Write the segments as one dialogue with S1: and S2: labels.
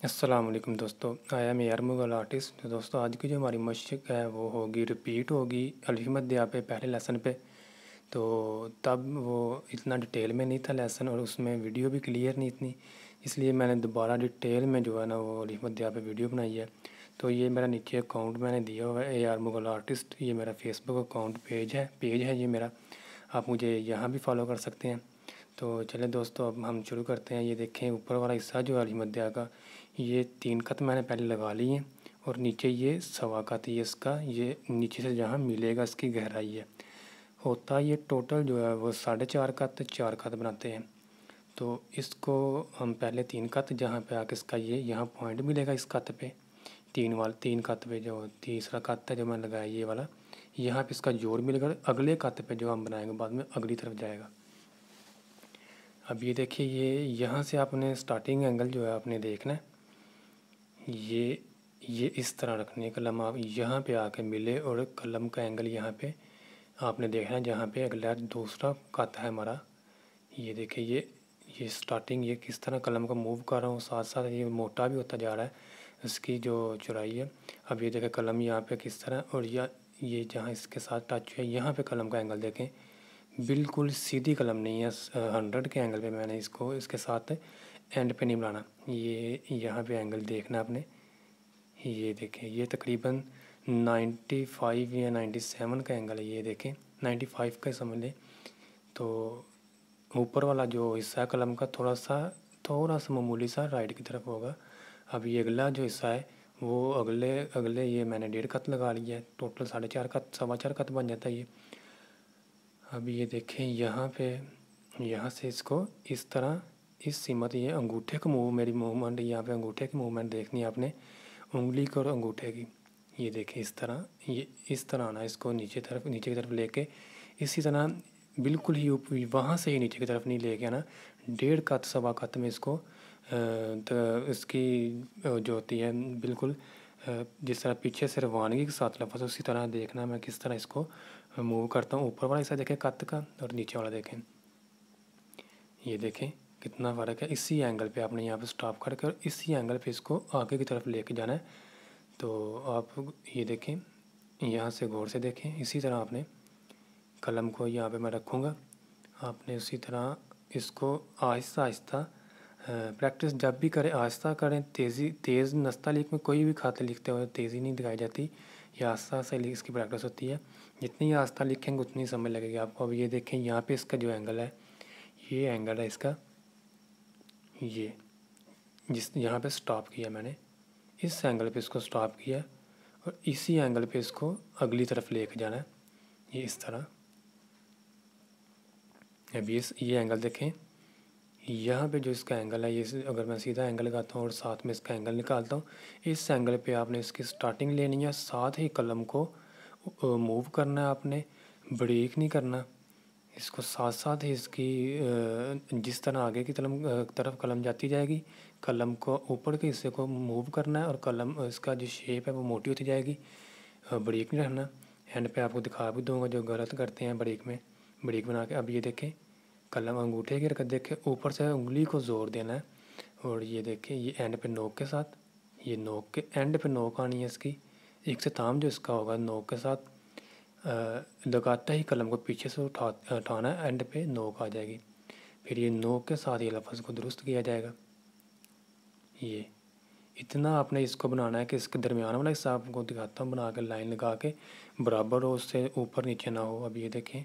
S1: अस्सलाम वालेकुम दोस्तों, I am air Mughal artist. तो दोस्तों आज की जो हमारी मशक है वो होगी रिपीट होगी अल्फ़ी मद्दिया पे पहले लेसन पे। तो तब वो इतना डिटेल में नहीं था लेसन और उसमें वीडियो भी क्लियर नहीं इतनी, इसलिए मैंने दोबारा डिटेल में जो है ना वो अल्फ़ी मद्दिया पे वीडियो बनाई है। तो ये मेरा नीचे अकाउंट मैंने दिया हुआ है ए आर मुगल आर्टिस्ट, ये मेरा फेसबुक अकाउंट पेज है ये मेरा। आप मुझे यहाँ भी फॉलो कर सकते हैं। तो चलें दोस्तों अब हम शुरू करते हैं। ये देखें ऊपर वाला हिस्सा जो अली मध्या का, ये 3 कत मैंने पहले लगा ली हैं और नीचे ये सवा कत ये इसका, ये नीचे से जहाँ मिलेगा इसकी गहराई है। होता ये टोटल जो है वो 4.5 कत 4 कत बनाते हैं। तो इसको हम पहले 3 कत जहाँ पे आके इसका ये यहाँ पॉइंट मिलेगा इस कत पे, 3 कत पे जो तीसरा कत है जो मैंने लगाया ये वाला, यहाँ पे इसका जोड़ मिलेगा अगले कत पे जो हम बनाएंगे बाद में अगली तरफ जाएगा। अब ये देखिए, ये यहाँ से आपने स्टार्टिंग एंगल जो है आपने देखना है, ये इस तरह रखने कलम आप यहाँ पे आके मिले और कलम का एंगल यहाँ पे आपने देखना है जहाँ पे अगला दूसरा कत है हमारा। ये देखिए, ये स्टार्टिंग ये किस तरह कलम का मूव कर रहा हूँ, साथ साथ ये मोटा भी होता जा रहा है इसकी जो चौड़ाई है। अब ये देखें कलम यहाँ पे किस तरह, और ये जहाँ इसके साथ टच है यहाँ पे कलम का एंगल देखें, बिल्कुल सीधी कलम नहीं है, 100 के एंगल पे मैंने इसको इसके साथ एंड पे नहीं बनाना। ये यहाँ पे एंगल देखना आपने, ये देखें ये तकरीबन 95 या 97 का एंगल है। ये देखें 95 का समझ लें। तो ऊपर वाला जो हिस्सा है कलम का थोड़ा सा मामूली सा राइट की तरफ होगा। अब ये अगला जो हिस्सा है वो अगले अगले ये मैंने 1.5 कत लगा लिया है, टोटल 4.5 कत 4.25 कत बन जाता है ये। अब ये देखें यहाँ पे, यहाँ से इसको इस तरह इस सीमत, ये अंगूठे का मेरी मूवमेंट यहाँ पे अंगूठे की मूवमेंट देखनी है आपने, उंगली को और अंगूठे की। ये देखें इस तरह, ये इस तरह आना, इसको नीचे की तरफ लेके इसी तरह बिल्कुल ही वहाँ से ही नीचे की तरफ नहीं लेके आना, 1.5 कत सवा कत में इसको तो इसकी जो होती है बिल्कुल जिस तरह पीछे से रवानगी के साथ लफज उसी तरह देखना मैं किस तरह इसको मूव करता हूँ। ऊपर वाला हिस्सा देखें कत का और नीचे वाला देखें, ये देखें कितना फ़र्क है। इसी एंगल पे आपने यहाँ पे स्टॉप करके और इसी एंगल पे इसको आगे की तरफ लेके जाना है। तो आप ये देखें, यहाँ से गौर से देखें, इसी तरह आपने कलम को यहाँ पे मैं रखूँगा, आपने उसी तरह इसको आहिस्ता आहिस्ता प्रैक्टिस जब भी करें आहिस्ता करें। तेज़ नस्तालीक में कोई भी खत लिखते हुए तेज़ी नहीं दिखाई जाती, या आस्ता आस्ता इसकी प्रैक्टिस होती है। जितनी आस्ता लिखेंगे उतनी समझ लगेगी आपको। अब ये देखें यहाँ पे इसका जो एंगल है, ये एंगल है इसका, ये जिस यहाँ पे स्टॉप किया मैंने, इस एंगल पे इसको स्टॉप किया और इसी एंगल पे इसको अगली तरफ लेके जाना है, ये इस तरह। अब ये एंगल देखें, यहाँ पे जो इसका एंगल है, ये अगर मैं सीधा एंगल लगाता हूँ और साथ में इसका एंगल निकालता हूँ, इस एंगल पे आपने इसकी स्टार्टिंग लेनी है, साथ ही कलम को मूव करना है आपने, ब्रेक नहीं करना इसको, साथ साथ ही इसकी जिस तरह आगे की तरफ कलम जाती जाएगी, कलम को ऊपर के हिस्से को मूव करना है और कलम इसका जो शेप है वो मोटी होती जाएगी। ब्रेक नहीं रखना। एंड पे आपको दिखा भी दूँगा जो गलत करते हैं ब्रेक में, ब्रेक बना के। अब ये देखें कलम अंगूठे की हरकत देखें, ऊपर से उंगली को ज़ोर देना है और ये देखें ये एंड पे नोक के साथ, ये नोक के एंड पे नोक आनी है इसकी, इख्तिताम जो इसका होगा नोक के साथ लगाता ही कलम को पीछे से उठाना है, एंड पे नोक आ जाएगी। फिर ये नोक के साथ ये लफ्ज़ को दुरुस्त किया जाएगा। ये इतना आपने इसको बनाना है कि इसके दरमियान वाला हिस्सा आपको दिखाता हूँ बना के, लाइन लगा के बराबर हो, उससे ऊपर नीचे ना हो। अब ये देखें,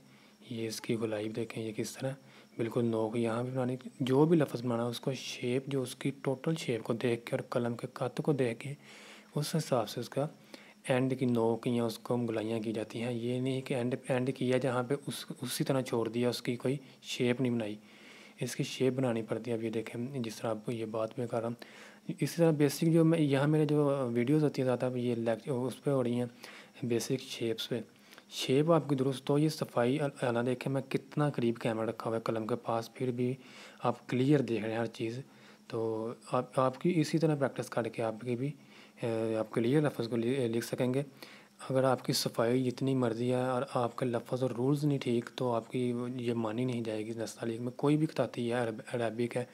S1: ये इसकी गोलाई देखें ये किस तरह, बिल्कुल नोक यहाँ भी बनानी, जो भी लफ्ज़ बनाना उसको शेप जो उसकी टोटल शेप को देख के और कलम के कत को देख के उस हिसाब से उसका एंड की नोक या उसको गुलाइयाँ की जाती हैं। ये नहीं कि एंड किया जहाँ पे उसी तरह छोड़ दिया, उसकी कोई शेप नहीं बनाई, इसकी शेप बनानी पड़ती है। अब ये देखें जिस तरह आपको ये बात में कर रहा हूँ, इसी तरह बेसिक जो मैं यहाँ मेरे जो वीडियोस होती है ज़्यादा ये लेक्चर उस पर हो रही हैं बेसिक शेप्स पे, शेप आपकी दुरुस्त हो। ये सफाई आना देखें, मैं कितना करीब कैमरा रखा हुआ है कलम के पास, फिर भी आप क्लियर देख रहे हैं हर चीज़। तो आपकी इसी तरह प्रैक्टिस करके आपकी भी आप क्लियर लफ्ज़ को लिख सकेंगे। अगर आपकी सफाई जितनी मर्ज़ी है और आपके लफ्ज़ और रूल्स नहीं ठीक, तो आपकी ये मानी नहीं जाएगी। नस्तालीक में कोई भी खताती है, अरबिक है,